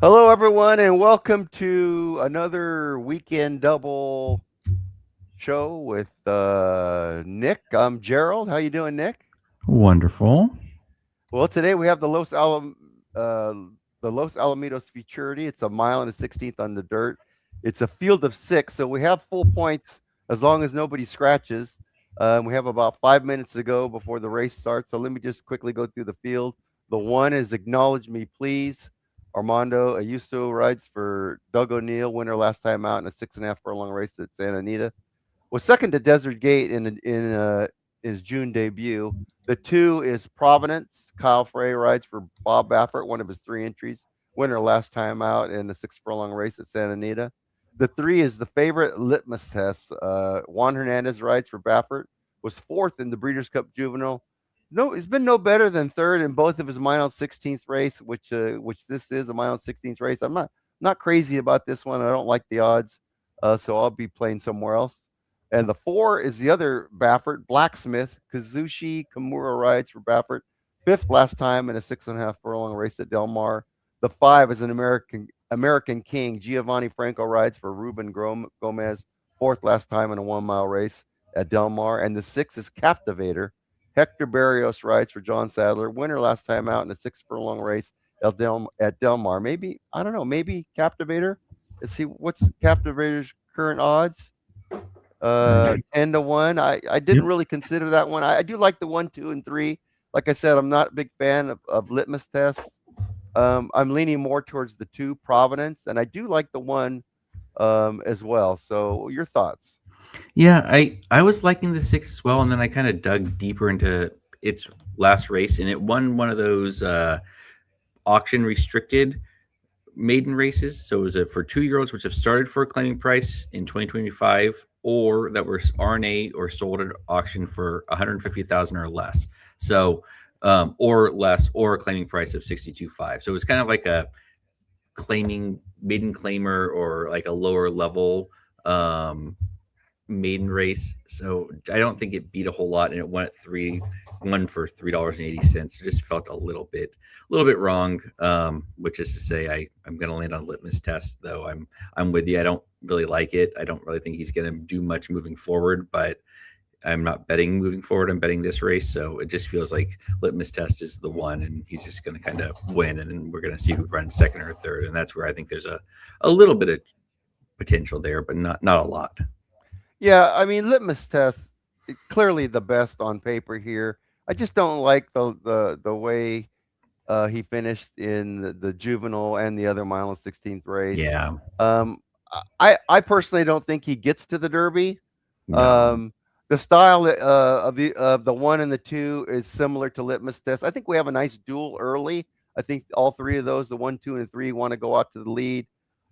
Hello, everyone, and welcome to another weekend double show with Nick. I'm Gerald. How you doing, Nick? Wonderful. Well, today we have uh, the Los Alamitos Futurity. It's a mile and a 16th on the dirt. It's a field of six, so we have full points as long as nobody scratches. We have about 5 minutes to go before the race starts. So let me just quickly go through the field. The one is Acknowledge Me Please. Armando Ayuso rides for Doug O'Neill, winner last time out in a 6.5 furlong race at Santa Anita. Was second to Desert Gate in his June debut. The two is Providence. Kyle Frey rides for Bob Baffert, one of his three entries. Winner last time out in the 6 furlong race at Santa Anita. The three is the favorite Litmus Test. Juan Hernandez rides for Baffert. Was fourth in the Breeders' Cup Juvenile. No, he's been no better than third in both of his mile 16th race, which this is a mile 16th race. I'm not crazy about this one. I don't like the odds, so I'll be playing somewhere else. And the four is the other Baffert, Blacksmith. Kazushi Kimura rides for Baffert. Fifth last time in a 6.5 furlong race at Del Mar. The five is an American King. Giovanni Franco rides for Ruben Gomez. Fourth last time in a 1 mile race at Del Mar. And the six is Captivator. Hector Barrios rides for John Sadler. Winner last time out in a 6 furlong race at Del Mar. Maybe, I don't know, maybe Captivator. Let's see, what's Captivator's current odds? Uh, 10 to 1. I didn't yep. really consider that one. I do like the 1, 2, and 3. Like I said, I'm not a big fan of litmus tests. I'm leaning more towards the two, Providence, and I do like the one as well. So, your thoughts? Yeah, I was liking the six as well, and then I kind of dug deeper into its last race, and it won one of those auction restricted maiden races. So it was for 2-year-olds, which have started for a claiming price in 2025, or that were RNA or sold at auction for 150,000 or less. So or less, or a claiming price of 62.5. So it was kind of like a claiming maiden claimer, or like a lower level um maiden race. So I don't think it beat a whole lot, and it won at one for $3.80. It just felt a little bit wrong. Which is to say, I'm going to land on litmus test, though. I'm with you. I don't really like it. I don't really think he's going to do much moving forward, but I'm not betting moving forward. I'm betting this race, so it just feels like litmus test is the one, and he's just going to kind of win, and then we're going to see who runs second or third, and that's where I think there's a little bit of potential there, but not a lot. Yeah, I mean, litmus test clearly the best on paper here. I just don't like the way he finished in the juvenile and the other mile and 16th race. Yeah, Um, I personally don't think he gets to the Derby. no. Um, the style of the one and the two is similar to Litmus Test. I think we have a nice duel early. I think all three of those, the 1, 2, and 3, want to go out to the lead.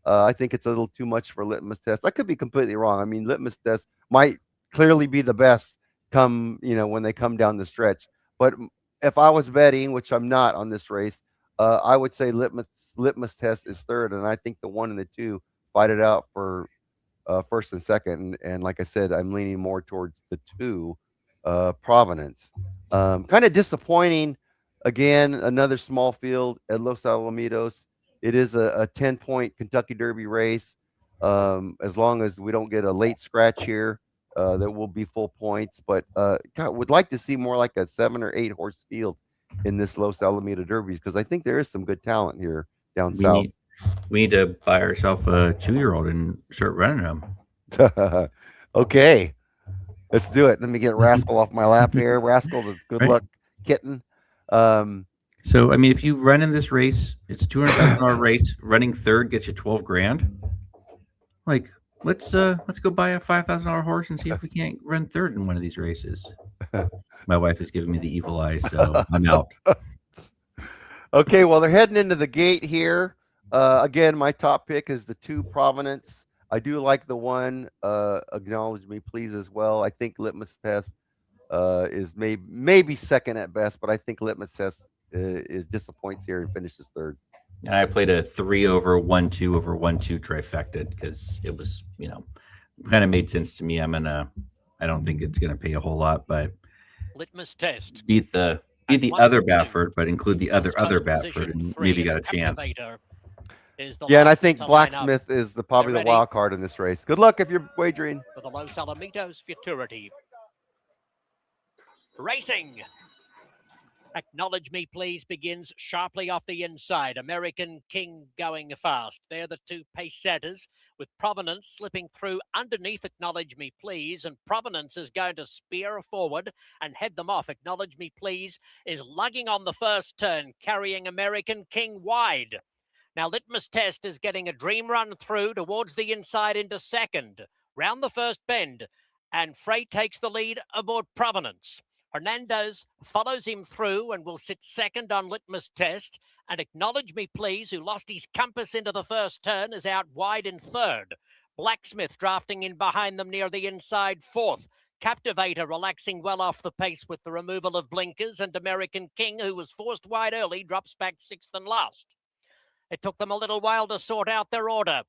I think it's a little too much for Litmus Test. I could be completely wrong. I mean, Litmus Test might clearly be the best come when they come down the stretch. But if I was betting, which I'm not on this race, I would say Litmus Test is third, and I think the one and the two fight it out for first and second. And like I said, I'm leaning more towards the two, Providence. Kind of disappointing. Again, another small field at Los Alamitos. It is a 10-point Kentucky Derby race. As long as we don't get a late scratch here, that will be full points. But God, would like to see more like a 7 or 8 horse field in this Los Alamitos Derbies, because I think there is some good talent here down We south. need we need to buy ourselves a 2-year-old and start running them. Okay, let's do it. Let me get Rascal off my lap here. Rascal, the good Right. luck kitten. Um, So I mean, if you run in this race, it's a $200,000 race. Running third gets you 12 grand. Like, let's go buy a $5,000 horse and see if we can't run third in one of these races. My wife is giving me the evil eye, so I'm out. okay, well, they're heading into the gate here. Again, my top pick is the two, Providence. I do like the one, Acknowledge Me Please, as well. I think Litmus Test is maybe second at best, but I think Litmus Test is disappoints here and finishes third. And I played a 3 over 1 2 over 1 2 trifecta because it was, kind of made sense to me. I don't think it's gonna pay a whole lot, but Litmus test. beat At the one other to two. Baffert, but include the other First Baffert, position, and maybe three. got a chance. Captivator. is the Yeah, and I last think to line up Blacksmith is probably the ready. wild card in this race. Good luck if you're wagering. for the Los Alamitos Futurity. Racing. Acknowledge Me Please begins sharply off the inside. American King going fast. They're the two pace setters, with Provenance slipping through underneath Acknowledge Me Please, and Provenance is going to spear forward and head them off. Acknowledge Me Please is lugging on the first turn, carrying American King wide. Now, Litmus Test is getting a dream run through towards the inside into second, round the first bend, and Frey takes the lead aboard Provenance. Hernandez follows him through and will sit second on Litmus Test. And Acknowledge Me Please, who lost his compass into the first turn, is out wide in third. Blacksmith drafting in behind them near the inside fourth. Captivator relaxing well off the pace with the removal of blinkers. And American King, who was forced wide early, drops back sixth and last. It took them a little while to sort out their order.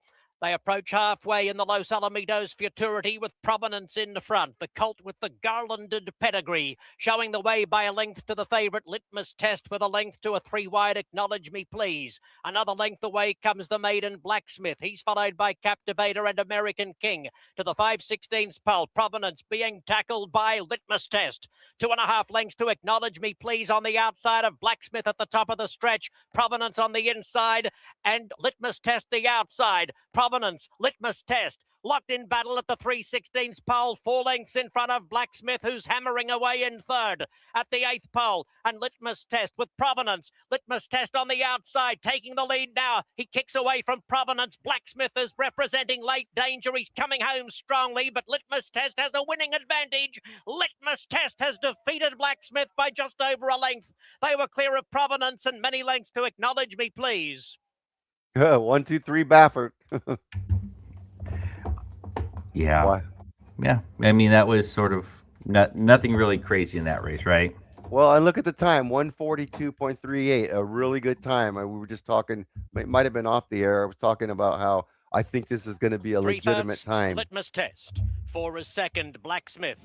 They approach halfway in the Los Alamitos Futurity with Provenance in the front. The colt with the garlanded pedigree, showing the way by a length to the favourite Litmus Test with a length to a three wide Acknowledge Me Please. Another length away comes the maiden Blacksmith. He's followed by Captivator and American King. To the 5/16 pole, Provenance being tackled by Litmus Test. 2.5 lengths to Acknowledge Me Please on the outside of Blacksmith at the top of the stretch. Provenance on the inside and Litmus Test the outside. Provenance, Litmus Test, locked in battle at the 3/16 pole, 4 lengths in front of Blacksmith, who's hammering away in third at the 8th pole, and Litmus Test with Provenance. Litmus Test on the outside, taking the lead now. He kicks away from Provenance. Blacksmith is representing late danger. He's coming home strongly, but Litmus Test has a winning advantage. Litmus Test has defeated Blacksmith by just over a length. They were clear of Provenance and many lengths to Acknowledge Me Please. 1, 2, 3, Baffert. Yeah. Why? Yeah. I mean, that was sort of nothing really crazy in that race, right? Well, and look at the time, 142.38, a really good time. We were just talking, it might have been off the air. I was talking about how I think this is going to be a legitimate time. Litmus Test. 4 is second, Blacksmith.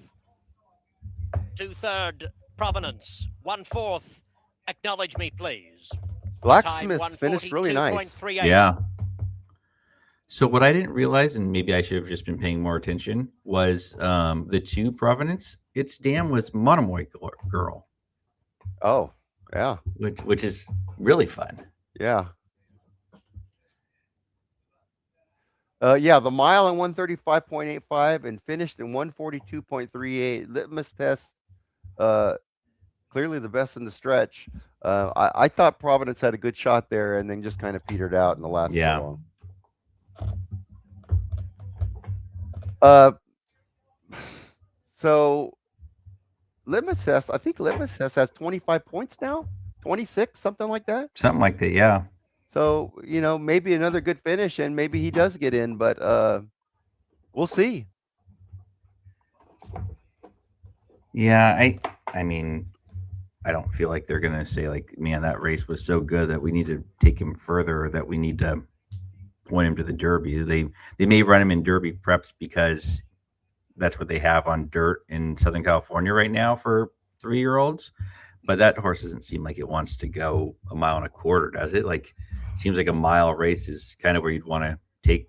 2/3, Provenance. 1/4, Acknowledge Me Please. Blacksmith finished really nice. Yeah. So what I didn't realize, and maybe I should have just been paying more attention, was the two Provenance. Its dam was Monomoy Girl. Oh, yeah. Which is really fun. Yeah. Yeah, the mile in 135.85 and finished in 142.38. Litmus Test, clearly the best in the stretch. I thought Providence had a good shot there and then just kind of petered out in the last furlong. So Litmus Test, I think Litmus Test has 25 points now, 26, something like that. Something like that, yeah. So, maybe another good finish and maybe he does get in, but we'll see. Yeah, I mean, I don't feel like they're going to say, like, man, that race was so good that we need to take him further, or that we need to point him to the Derby. They may run him in Derby preps because that's what they have on dirt in Southern California right now for 3-year-olds. But that horse doesn't seem like it wants to go 1.25 miles, does it? Like, seems like a mile race is kind of where you'd want to take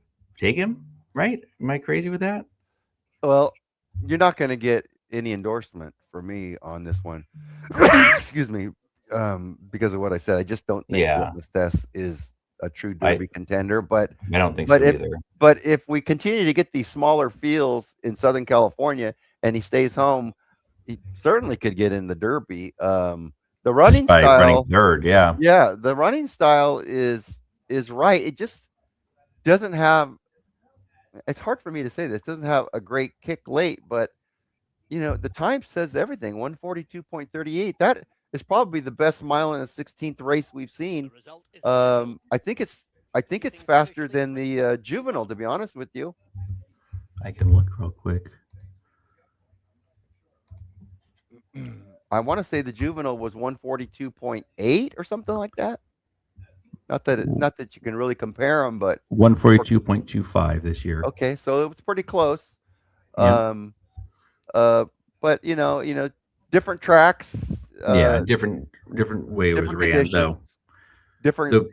him, right? Am I crazy with that? Well, you're not going to get any endorsement for me on this one. Excuse me, because of what I said. I just don't think Litmus Test is a true Derby contender. But I don't think so either. But if we continue to get these smaller fields in Southern California and he stays home, he certainly could get in the Derby. The running style, running third, yeah, the running style is right. It just doesn't have. It's hard for me to say this. It doesn't have a great kick late, but the time says everything. 142.38. That is probably the best mile in a 16th race we've seen. I think it's faster than the Juvenile, to be honest with you. I can look real quick. I want to say the Juvenile was 142.8 or something like that. Not that you can really compare them, but 142.25 this year. Okay, so it was pretty close. Yep. But different tracks. Different way it was ran though. Different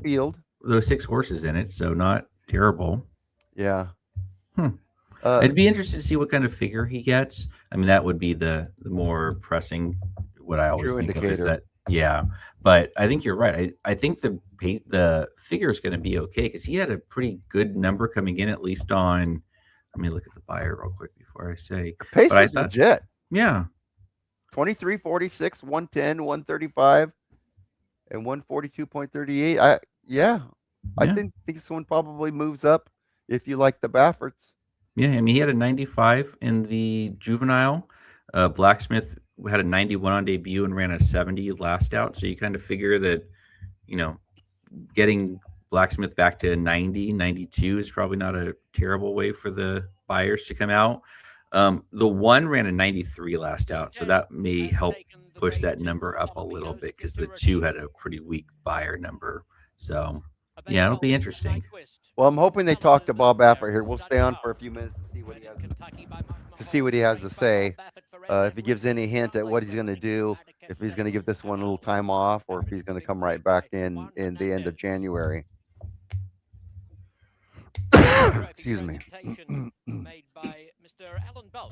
field. those 6 horses in it, so not terrible. Yeah. Hmm. I'd be interested to see what kind of figure he gets. I mean, that would be the more pressing. What I always True think of is indicator. that, yeah. But I think you're right. I think the figure is going to be okay because he had a pretty good number coming in, at least on. Let me look at the buyer real quick before I say. The pace But I was thought, legit. yeah, 23, 46, 110, 135, and 142.38. I yeah, think this one probably moves up if you like the Bafferts. yeah. I mean, he had a 95 in the juvenile. Blacksmith had a 91 on debut and ran a 70 last out. So you kind of figure that, you know, getting Blacksmith back to 90, 92 is probably not a terrible way for the buyers to come out. The one ran a 93 last out, so that may help push that number up a little bit because the two had a pretty weak buyer number. So, yeah, it'll be interesting. Well, I'm hoping they talk to Bob Baffert here. We'll stay on for a few minutes to see what he has to say. If he gives any hint at what he's going to do, if he's going to give this one a little time off, or if he's going to come right back in the end of January. Excuse me. Made by Mr. Alan Balch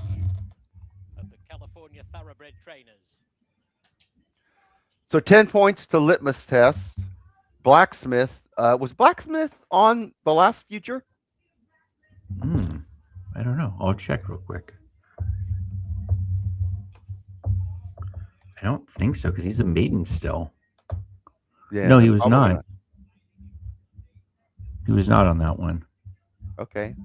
of the California Thoroughbred Trainers. So 10 points to litmus test. Blacksmith. Was Blacksmith on the last future? I don't know. I'll check real quick. I don't think so because he's a maiden still. Yeah. No, he was probably not. He was not on that one. Okay.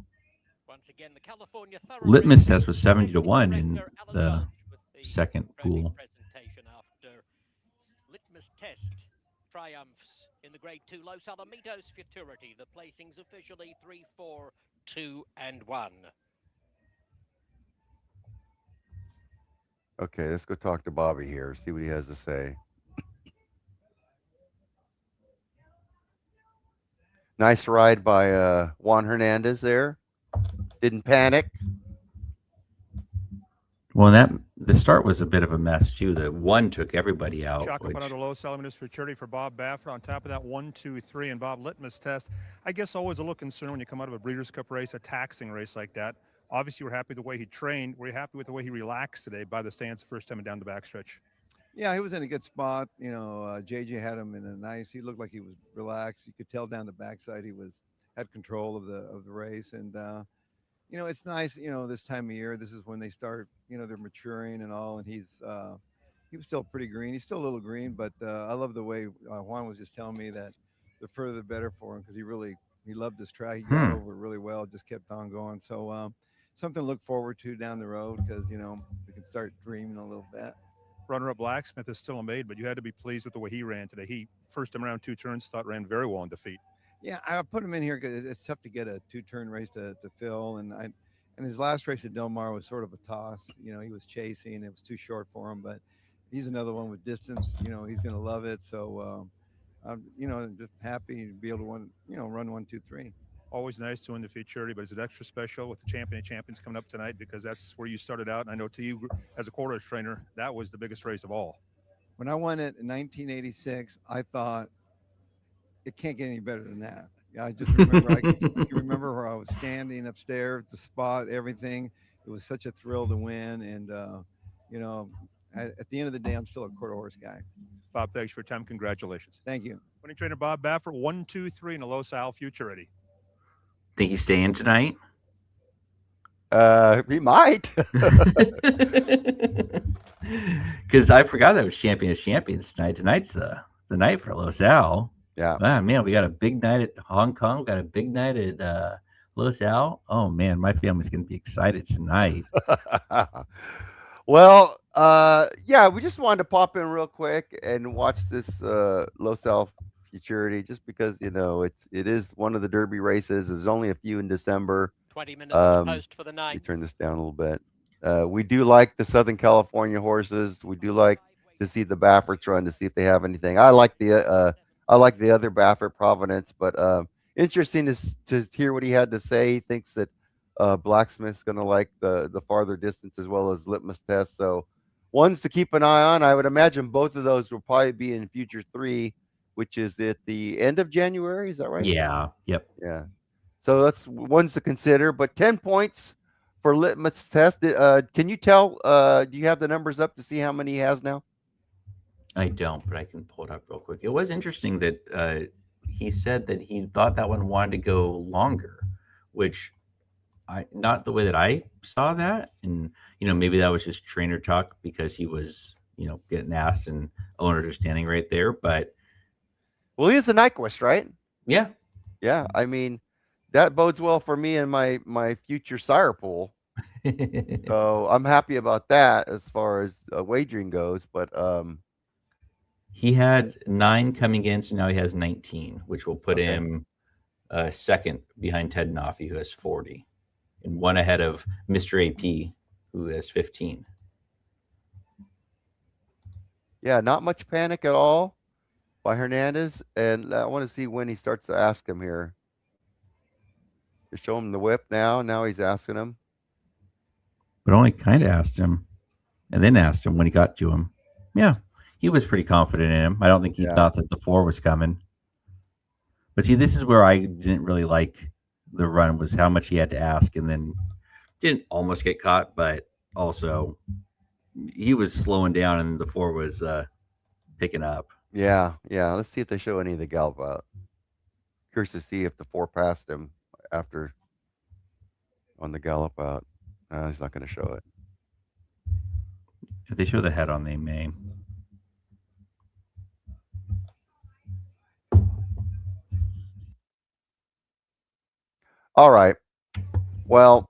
Once again, the California Litmus test was 70 to 1 in the second pool. Presentation after litmus test triumphs in the Grade 2 Los Alamitos Futurity. The placings officially 3, 4, 2, and 1. Okay, let's go talk to Bobby here, see what he has to say. Nice ride by Juan Hernandez there. Didn't panic. Well, the start was a bit of a mess too. The one took everybody out. Chalk up another Los Alamitos Futurity for Bob Baffert. On top of that, 1, 2, 3, and Bob litmus test. I guess always a little concern when you come out of a Breeders' Cup race, a taxing race like that. Obviously, we're happy with the way he trained. We're happy with the way he relaxed today by the stands the first time down the backstretch. Yeah, he was in a good spot. JJ had him in a nice. He looked like he was relaxed. You could tell down the backside he had control of the race, and it's nice. This time of year, this is when they start. They're maturing and all, and he was still pretty green. He's still a little green, but I love the way Juan was just telling me that the further the better for him because he loved this track. He got over it really well. Just kept on going. So something to look forward to down the road because we can start dreaming a little bit. Runner-up Blacksmith is still a maid, but you had to be pleased with the way he ran today. He first time around 2 turns thought ran very well in defeat. Yeah, I put him in here because it's tough to get a 2-turn race to fill, and his last race at Del Mar was sort of a toss. He was chasing; it was too short for him. But he's another one with distance. He's going to love it. So, I'm just happy to be able to run 1, 2, 3. Always nice to win the Futurity, but is it extra special with the Champion of Champions coming up tonight because that's where you started out? And I know to you as a quarters trainer, that was the biggest race of all. When I won it in 1986, I thought it can't get any better than that. I just remember I can remember where I was standing upstairs, the spot, everything. It was such a thrill to win, and at the end of the day, I'm still a quarter horse guy. Bob, thanks for your time. Congratulations. Thank you. Winning trainer Bob Baffert, 1, 2, 3 in the Los Al Futurity. Think he's staying tonight? He might. Because I forgot that was Champion of Champions tonight. Tonight's the night for Los Al. Yeah. Ah, man, we got a big night at Hong Kong. We got a big night at Los Al. Oh man, my family's gonna be excited tonight. Well, yeah, we just wanted to pop in real quick and watch this Los Al Futurity just because it is one of the Derby races. There's only a few in December. 20 minutes to post for the night. Let me turn this down a little bit. We do like the Southern California horses. We do like to see the Bafferts run to see if they have anything. I like the other Baffert Providence, but interesting to hear what he had to say. He thinks that Blacksmith's going to like the farther distance as well as litmus test. So ones to keep an eye on. I would imagine both of those will probably be in future 3 which is at the end of January. Is that right? Yeah. Yep. Yeah. So that's ones to consider. But 10 points for litmus test. Can you tell? Do you have the numbers up to see how many he has now? I don't, but I can pull it up real quick. It was interesting that he said that he thought that one wanted to go longer, which I not the way that I saw that, and maybe that was just trainer talk because he was getting asked and owners are standing right there. But Well, he is a Nyquist, right? yeah, Yeah. I mean, that bodes well for me and my future sire pool. So I'm happy about that as far as wagering goes. But he had 9 coming in, so now he has 19, which will put Okay. him second behind Ted Nafi, who has 40, and one ahead of Mr. AP, who has 15. yeah, not much panic at all by Hernandez. And I want to see when he starts to ask him here. To show him the whip now. Now he's asking him. But only kind of asked him, and then asked him when he got to him. Yeah, he was pretty confident in him. I don't think he Yeah. thought that the 4 was coming. But see, this is where I didn't really like the run, was how much he had to ask, and then didn't almost get caught, but also he was slowing down, and the 4 was picking up. Yeah, yeah. Let's see if they show any of the gallop out. Curious to see if the 4 passed him after on the gallop out. No, he's not going to show it. If they show the head on, they may. All right. Well,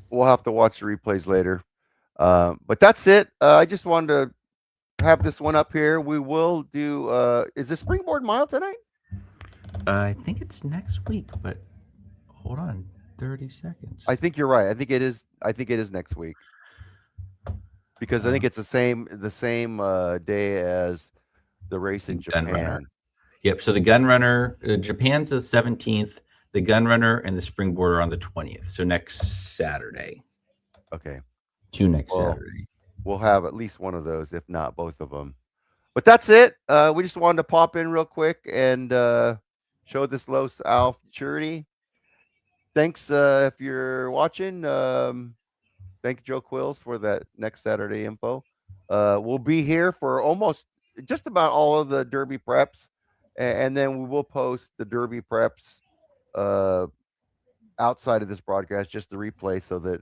we'll have to watch the replays later. But that's it. I just wanted to have this one up here. We will do. Is the Springboard Mile tonight? I think it's next week, but hold on, 30 seconds. I think you're right. I think it is. I think it is next week because I think it's the same day as the race in Gun Runner. Japan. Yep. So the Gun Runner, Japan's the 17th. The Gun Runner and the Springboard are on the 20th. So next Saturday. Okay. 2 next Well, Saturday. We'll have at least one of those, if not both of them. But that's it. We just wanted to pop in real quick and show this Los Al Futurity. Thanks if you're watching. Thank Joe Quills for that next Saturday info. We'll be here for almost just about all of the Derby preps, and then we will post the Derby preps outside of this broadcast, just the replay, so that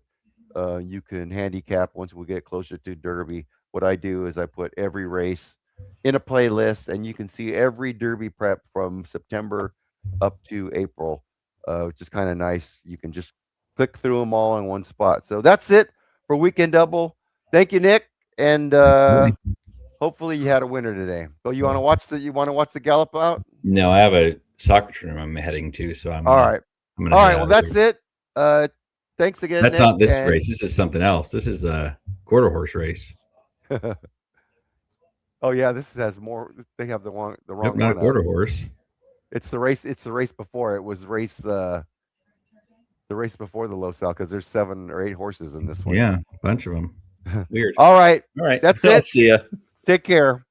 you can handicap once we get closer to Derby. What I do is I put every race in a playlist, and you can see every Derby prep from September up to April, which is kind of nice. You can just click through them all in one spot. So that's it for Weekend Double. Thank you, Nick, and hopefully you had a winner today. So you want to watch the gallop out? No, I have a soccer tournament I'm heading to, so I'm All right. I'm gonna All head right. out Well, of that's there. it. Thanks again. That's Nick, not this and- race. This is something else. This is a quarter horse race. Oh yeah, this has more. They have the wrong Nope, not a one. quarter horse. It's the race. It's the race before. It was the race before the Los Al, because there's 7 or 8 horses in this one. Yeah, a bunch of them. Weird. All right. All right. That's I'll it. see ya. Take care.